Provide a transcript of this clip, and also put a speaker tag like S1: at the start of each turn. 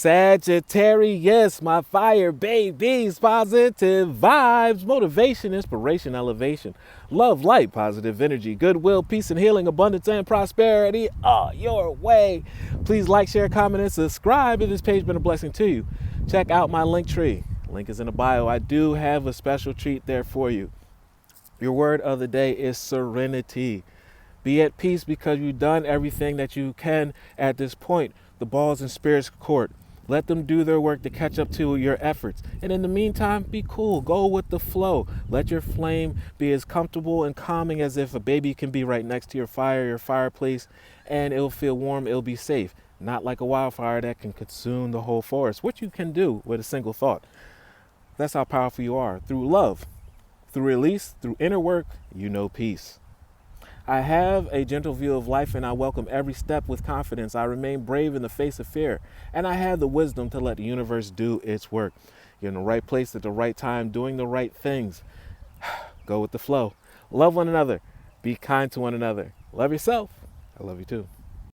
S1: Sagittarius, my fire babies, positive vibes, motivation, inspiration, elevation, love, light, positive energy, goodwill, peace and healing, abundance and prosperity are your way. Please like, share, comment, and subscribe if this page has been a blessing to you. Check out my LinkTree. Link is in the bio. I do have a special treat there for you. Your word of the day is serenity. Be at peace because you've done everything that you can at this point. The ball's in spirit's court. Let them do their work to catch up to your efforts. And in the meantime, be cool. Go with the flow. Let your flame be as comfortable and calming as if a baby can be right next to your fire, your fireplace, and it'll feel warm, it'll be safe. Not like a wildfire that can consume the whole forest, which you can do with a single thought. That's how powerful you are. Through love, through release, through inner work, you know peace. I have a gentle view of life and I welcome every step with confidence. I remain brave in the face of fear and I have the wisdom to let the universe do its work. You're in the right place at the right time, doing the right things. Go with the flow. Love one another. Be kind to one another. Love yourself. I love you too.